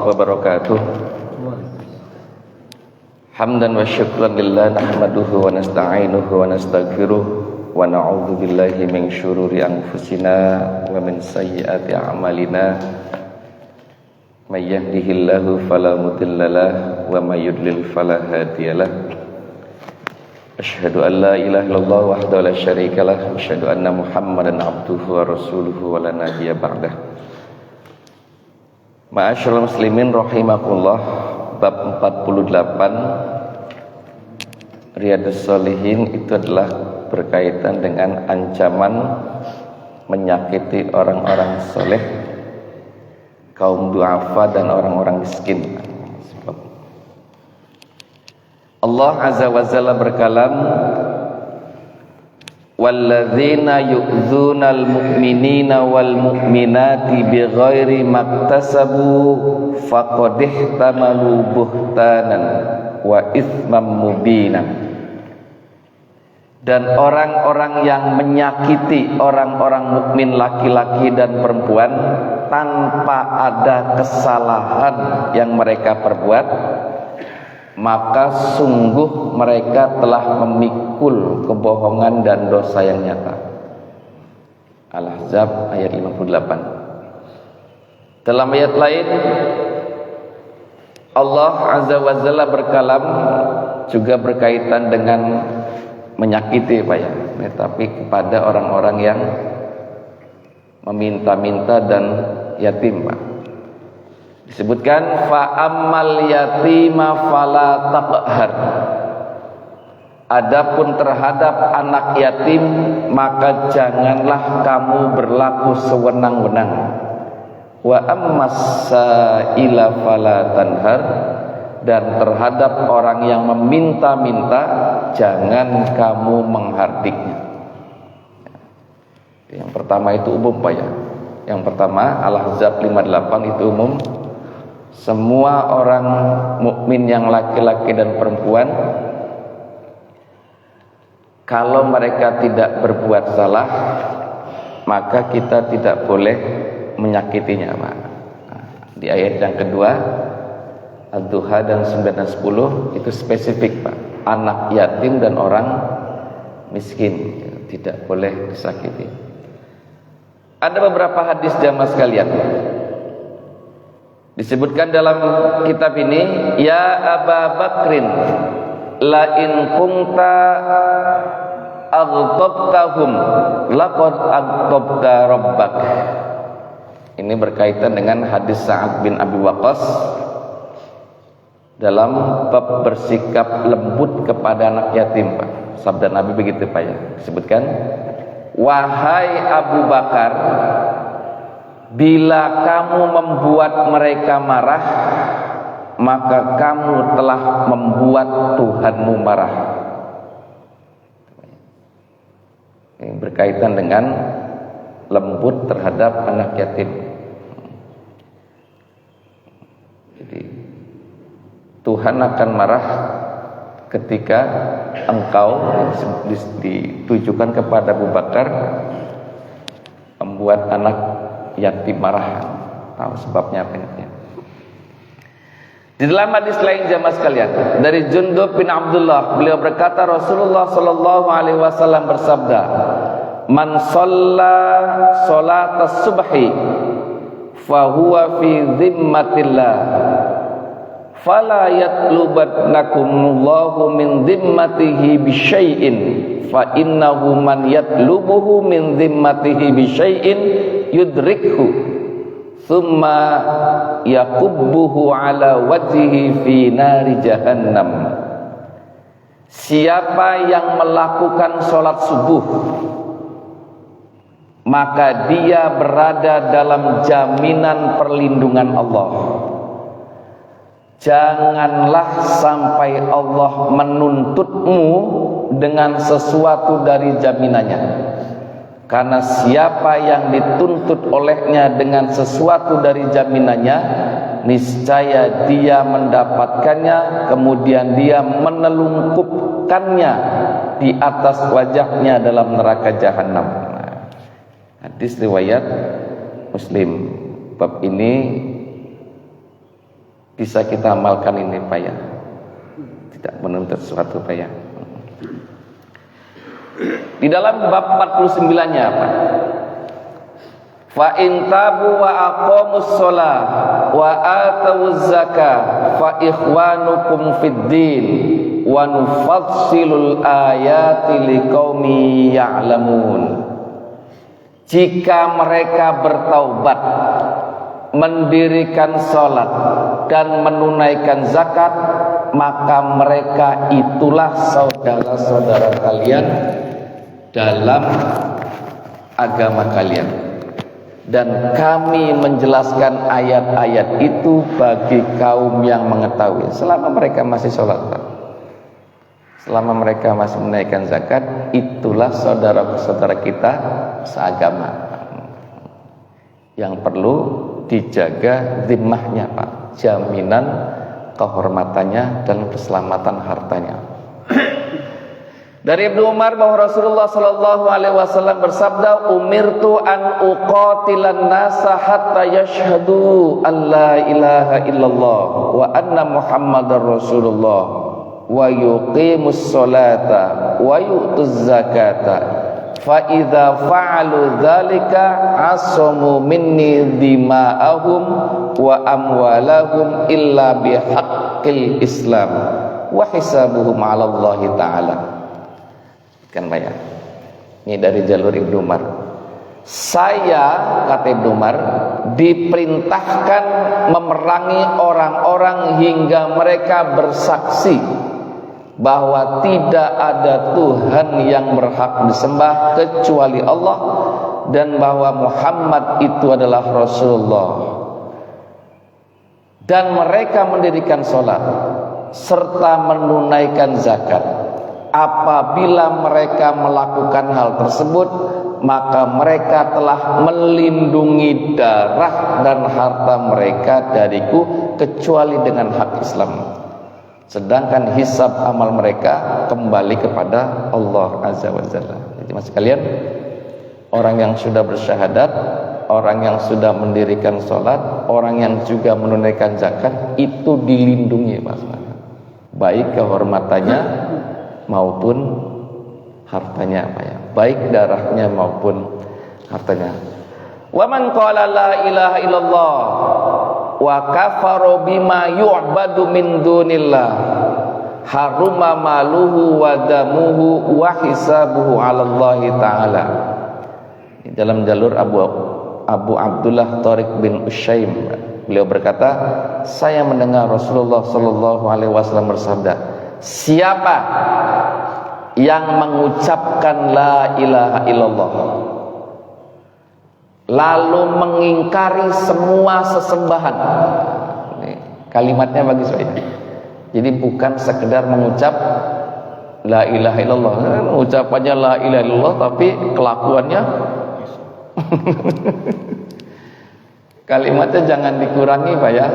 wabarakatuh. Hamdan wa syukran lillah nahmaduhu wa nasta'inuhu wa nastaghfiruh wa na'udzu billahi min syururi anfusina wa min sayyiati a'malina. May yahdihillahu fala mudhillalah wa may yudlil fala hadiyalah. Asyhadu an la ilaha illallah wahdahu la syarikalah wa asyhadu anna Muhammadan abduhu wa rasuluhu wa la nabiyya ba'dah. Ma'asyiral muslimin rahimakumullah, bab 48 Riyadhus Shalihin itu adalah berkaitan dengan ancaman menyakiti orang-orang soleh, kaum du'afa dan orang-orang miskin. Allah Azza wa Jalla berkalam, walladzina yu'dzunal mu'minina wal mu'minati bighairi maktasabu faqad ihtamalu buhtanan wa itsman mubina. Dan orang-orang yang menyakiti orang-orang mukmin laki-laki dan perempuan tanpa ada kesalahan yang mereka perbuat, maka sungguh mereka telah memikul kebohongan dan dosa yang nyata. Al-Ahzab ayat 58. Dalam ayat lain Allah Azza wa Jalla berkalam juga berkaitan dengan menyakiti Pak ya, tapi kepada orang-orang yang meminta-minta dan yatim Pak. Disebutkan fa'ammal yatima fala taqhar. Adapun terhadap anak yatim maka janganlah kamu berlaku sewenang-wenang. Wa ammas sa'ila fala tanhar. Dan terhadap orang yang meminta-minta jangan kamu menghardiknya. Yang pertama itu umum Pak ya. Yang pertama Al-Ahzab 58 itu umum. Semua orang mukmin yang laki-laki dan perempuan, kalau mereka tidak berbuat salah, maka kita tidak boleh menyakitinya Pak. Di ayat yang kedua Ad-Duha dan 9 dan 10 itu spesifik Pak. Anak yatim dan orang miskin tidak boleh disakiti. Ada beberapa hadis jamaah sekalian. Disebutkan dalam kitab ini, ya Aba Bakrin, la in kunta aghdabtahum laqad aghdabta rabbak. Ini berkaitan dengan hadis Sa'ad bin Abi Waqqas dalam bab bersikap lembut kepada anak yatim Pak. Sabda Nabi begitu Pak ya. Disebutkan, wahai Abu Bakar, bila kamu membuat mereka marah, maka kamu telah membuat Tuhanmu marah. Ini berkaitan dengan lembut terhadap anak yatim. Jadi Tuhan akan marah ketika engkau ditujukan kepada Abu Bakar membuat anak yatim marah. Tahu sebabnya apa ya? Di dalam hadis lain jamaah sekalian dari Jundub bin Abdullah, beliau berkata Rasulullah sallallahu alaihi wasallam bersabda, man shalla sholatas subhi fa huwa fi dhimmatillah fala yatlubannakumullahu min dhimmatihi bisyai'in fa innahu man yatlubuhu min dhimmatihi bisyai'in yudrikhu thumma yakubbuhu ala wajhihi fi nari jahannam. Siapa yang melakukan sholat subuh maka dia berada dalam jaminan perlindungan Allah. Janganlah sampai Allah menuntutmu dengan sesuatu dari jaminannya. Karena siapa yang dituntut olehnya dengan sesuatu dari jaminannya, niscaya dia mendapatkannya, kemudian dia menelungkupkannya di atas wajahnya dalam neraka jahanam. Hadis riwayat Muslim. Bab ini bisa kita amalkan ini Pak ya. Tidak menuntut sesuatu Pak ya. Di dalam bab 49-nya apa? Fa in tabu wa aqamus shalah wa atawuz zakah fa ikhwanukum fid din wa nufassilul ayati liqaumi ya'lamun. Jika mereka bertaubat, mendirikan salat dan menunaikan zakat, maka mereka itulah saudara-saudara kalian dalam agama kalian. Dan kami menjelaskan ayat-ayat itu bagi kaum yang mengetahui selama mereka masih sholat, selama mereka masih menunaikan zakat, itulah saudara-saudara kita seagama yang perlu dijaga zimmahnya Pak, jaminan kehormatannya dan keselamatan hartanya. Dari Ibnu Umar bahwa Rasulullah sallallahu alaihi wasallam bersabda, "Umirtu an uqatilan nasa hatta yashhadu an la ilaha illallah wa anna Muhammadar Rasulullah wa yuqimus sholata wa yu'tuz zakata fa idza fa'alu dzalika asamu minni dima'ahum wa amwalahum illa bihaqqil Islam wa hisabuhum 'ala Allah taala." Kan Pak ya, ini dari jalur Ibnu Umar. Saya, kata Ibnu Umar, diperintahkan memerangi orang-orang hingga mereka bersaksi bahwa tidak ada Tuhan yang berhak disembah kecuali Allah dan bahwa Muhammad itu adalah Rasulullah, dan mereka mendirikan sholat serta menunaikan zakat. Apabila mereka melakukan hal tersebut, maka mereka telah melindungi darah dan harta mereka dariku kecuali dengan hak Islam. Sedangkan hisab amal mereka kembali kepada Allah Azza wa Jalla. Jadi mas sekalian, orang yang sudah bersyahadat, orang yang sudah mendirikan sholat, orang yang juga menunaikan zakat, itu dilindungi Mas. Baik kehormatannya maupun hartanya Pak ya, baik darahnya maupun hartanya. Wa man qala la ilaha illallah wa kafara bima yu'badu min dunillah haruma maluhu wa damuhu wa hisabuhu 'ala Allah taala. Dalam jalur Abu Abdullah Tariq bin Usyaim, beliau berkata, saya mendengar Rasulullah sallallahu alaihi wasallam bersabda, siapa yang mengucapkan la ilaha illallah lalu mengingkari semua sesembahan. Ini kalimatnya bagus Pak. Jadi bukan sekedar mengucap la ilaha illallah, ucapannya la ilaha illallah tapi kelakuannya kalimatnya jangan dikurangi Pak ya,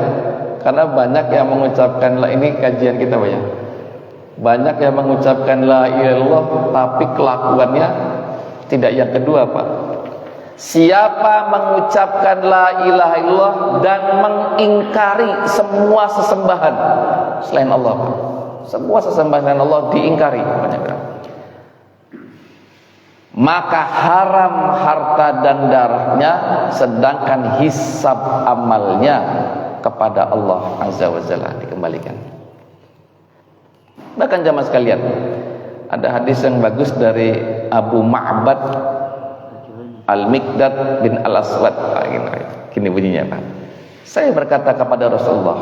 karena banyak yang mengucapkan la, ini kajian kita Pak ya, banyak yang mengucapkan la ilaha illallah tapi kelakuannya tidak yang kedua Pak. Siapa mengucapkan la ilaha illallah dan mengingkari semua sesembahan selain Allah Pak, semua sesembahan selain Allah diingkari, maka haram harta dan darahnya, sedangkan hisab amalnya kepada Allah Azza wa Jalla dikembalikan. Bahkan jamaah sekalian, ada hadis yang bagus dari Abu Ma'bad Al-Miqdad bin Al-Aswad. Gini bunyinya Pak, saya berkata kepada Rasulullah,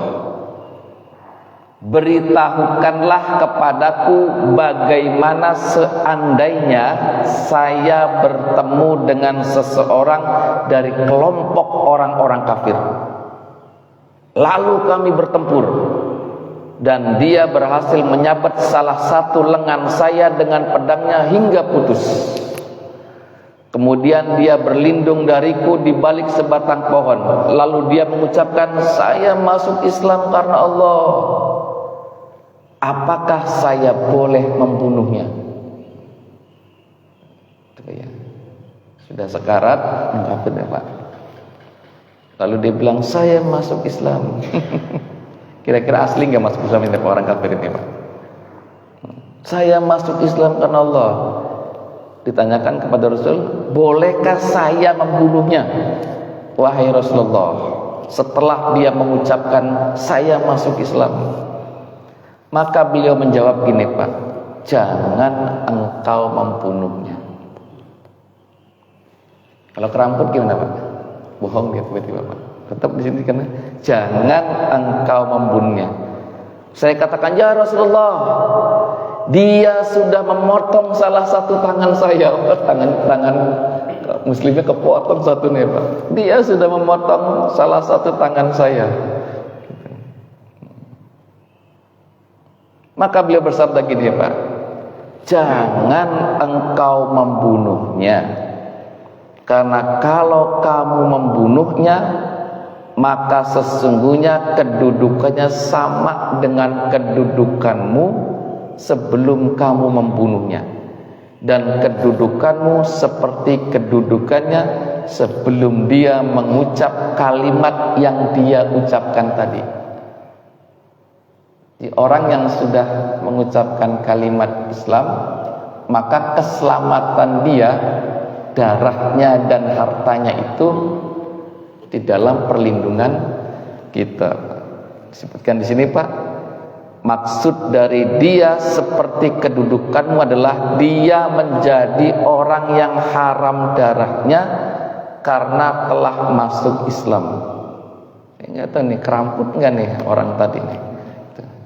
beritahukanlah kepadaku bagaimana seandainya saya bertemu dengan seseorang dari kelompok orang-orang kafir, lalu kami bertempur dan dia berhasil menyabet salah satu lengan saya dengan pedangnya hingga putus. Kemudian dia berlindung dariku di balik sebatang pohon, lalu dia mengucapkan, saya masuk Islam karena Allah. Apakah saya boleh membunuhnya? Sudah sekarat, kafir ya Pak. Lalu dia bilang, saya masuk Islam. Kira-kira asli nggak masuk Islam ini orang kafir ini Pak? Saya masuk Islam karena Allah. Ditanyakan kepada Rasul, bolehkah saya membunuhnya? Wahai Rasulullah, setelah dia mengucapkan saya masuk Islam, maka beliau menjawab gini Pak, jangan engkau membunuhnya. Kalau keramput gimana Pak? Bohong dia tiba-tiba Pak. Tetap di sini karena jangan engkau membunuhnya. Saya katakan, ya Rasulullah, dia sudah memotong salah satu tangan saya. Tangan muslimnya kepotong satu nih Pak. Dia sudah memotong salah satu tangan saya. Maka beliau bersabda gini Pak, jangan engkau membunuhnya, karena kalau kamu membunuhnya, maka sesungguhnya kedudukannya sama dengan kedudukanmu sebelum kamu membunuhnya, dan kedudukanmu seperti kedudukannya sebelum dia mengucap kalimat yang dia ucapkan tadi. Orang yang sudah mengucapkan kalimat Islam, maka keselamatan dia, darahnya dan hartanya itu di dalam perlindungan kita. Disebutkan di sini Pak, maksud dari dia seperti kedudukanmu adalah dia menjadi orang yang haram darahnya karena telah masuk Islam. Nggak tahu nih keramput nggak nih orang tadi nih.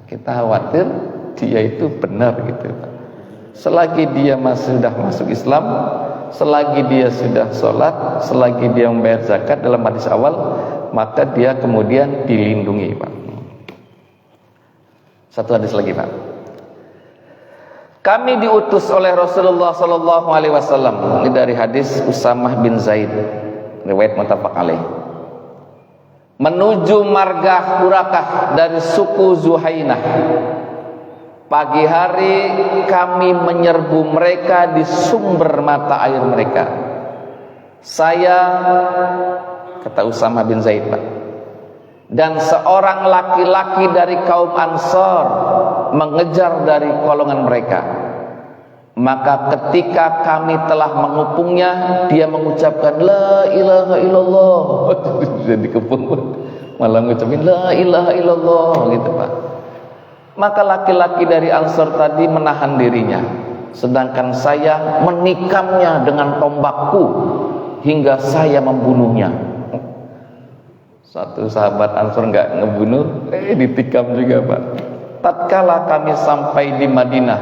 Kita khawatir dia itu benar gitu Pak. Selagi dia sudah masuk Islam, selagi dia sudah sholat, selagi dia membayar zakat dalam hadis awal, maka dia kemudian dilindungi Pak. Satu hadis lagi Pak. Kami diutus oleh Rasulullah Sallallahu Alaihi Wasallam. Ini dari hadis Usamah bin Zaid, riwayat muttafaq alaih. Menuju marga Hurakah dari suku Zuhainah. Pagi hari kami menyerbu mereka di sumber mata air mereka. Saya, kata Usamah bin Zaid Pak, dan seorang laki-laki dari kaum Ansor mengejar dari golongan mereka. Maka ketika kami telah mengepungnya, dia mengucapkan la ilaha illallah. Jadi kepung malah mengucapkan la ilaha illallah gitu Pak. Maka laki-laki dari Ansor tadi menahan dirinya, sedangkan saya menikamnya dengan tombakku hingga saya membunuhnya. Satu sahabat Ansor nggak ngebunuh, ditikam juga Pak. Tatkala kami sampai di Madinah,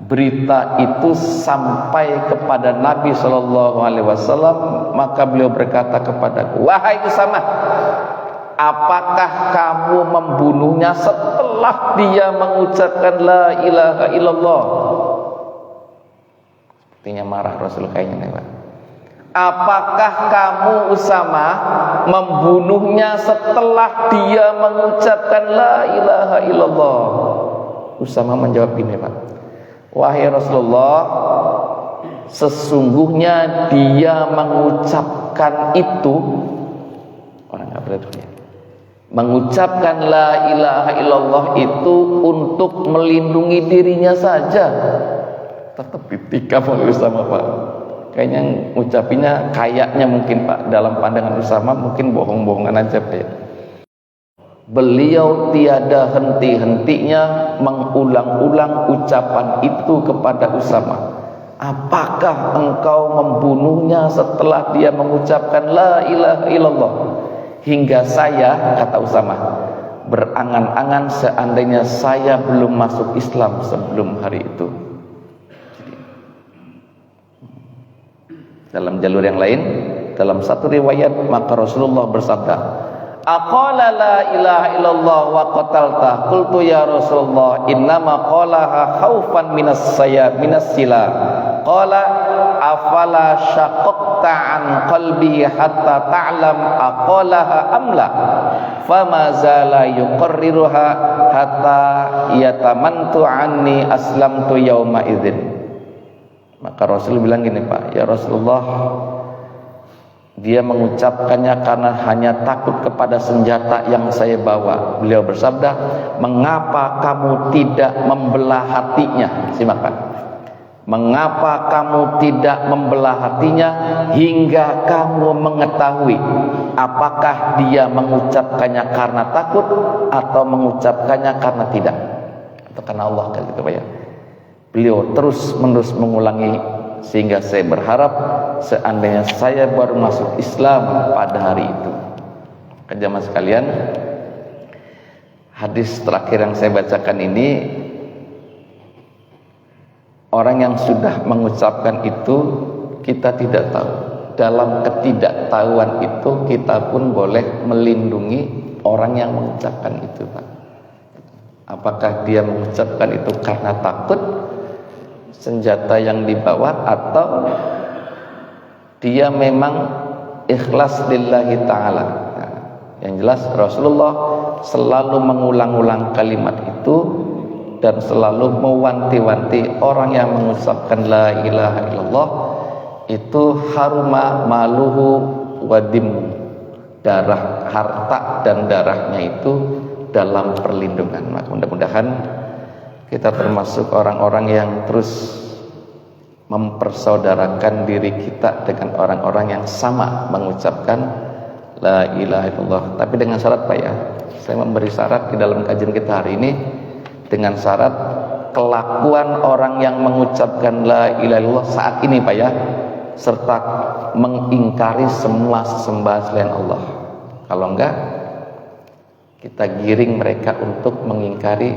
berita itu sampai kepada Nabi Shallallahu Alaihi Wasallam, maka beliau berkata kepadaku, wahai Usamah, apakah kamu membunuhnya setelah dia mengucapkan la ilaha illallah? Sepertinya marah Rasul kayaknya nih Pak. Apakah kamu Usama membunuhnya setelah dia mengucapkan la ilaha illallah? Usama menjawab gini Pak, wahai Rasulullah, sesungguhnya dia mengucapkan itu, orang nggak boleh mengucapkan la ilaha illallah itu untuk melindungi dirinya saja. Tetap ditikam oleh Usama Pak. Kayaknya ngucapinnya kayaknya mungkin Pak, dalam pandangan Usama mungkin bohong-bohongan aja Pak ya. Beliau tiada henti-hentinya mengulang-ulang ucapan itu kepada Usama. Apakah engkau membunuhnya setelah dia mengucapkan la ilaha illallah? Hingga saya, kata Usama, berangan-angan seandainya saya belum masuk Islam sebelum hari itu. Dalam jalur yang lain, dalam satu riwayat, maka Rasulullah bersabda, aqala la ilaha illallah wa qatalta. Qultu ya Rasulullah, innama qalaha khaufan minas sila. Qala afala syaqaqta an qalbi hatta ta'lam aqalaha amla. Fama zala yuqarriruha hatta yatamantu anni aslamtu yawma idzin. Maka Rasul bilang gini Pak, ya Rasulullah, Dia mengucapkannya karena hanya takut kepada senjata yang saya bawa. Beliau bersabda, mengapa kamu tidak membelah hatinya? Simak Pak. Mengapa kamu tidak membelah hatinya hingga kamu mengetahui apakah dia mengucapkannya karena takut atau mengucapkannya karena tidak, atau karena Allah, kayak gitu Pak ya. Beliau terus menerus mengulangi, sehingga saya berharap seandainya saya baru masuk Islam pada hari itu. Jemaah sekalian, hadis terakhir yang saya bacakan ini, orang yang sudah mengucapkan itu kita tidak tahu. Dalam ketidaktahuan itu kita pun boleh melindungi orang yang mengucapkan itu Pak. Apakah dia mengucapkan itu karena takut senjata yang dibawa, atau dia memang ikhlas lillahi ta'ala. Nah, yang jelas Rasulullah selalu mengulang-ulang kalimat itu dan selalu mewanti-wanti orang yang mengucapkan la ilaha illallah itu haruma maluhu wadim, darah, harta dan darahnya itu dalam perlindungan. Maka mudah-mudahan kita termasuk orang-orang yang terus mempersaudarakan diri kita dengan orang-orang yang sama mengucapkan la ilaha illallah. Tapi dengan syarat Pak ya, saya memberi syarat di dalam kajian kita hari ini, dengan syarat kelakuan orang yang mengucapkan la ilaha illallah saat ini Pak ya, serta mengingkari semua sesembahan selain Allah. Kalau enggak, kita giring mereka untuk mengingkari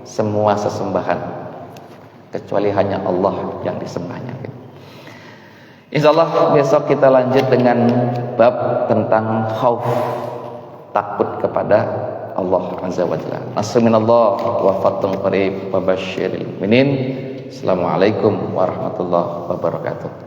semua sesembahan kecuali hanya Allah yang disembahnya. Insyaallah besok kita lanjut dengan bab tentang khauf, takut kepada Allah azza wa jalla. Nasminallah wa fatum qarib wa basyiril mu'minin. Assalamualaikum warahmatullahi wabarakatuh.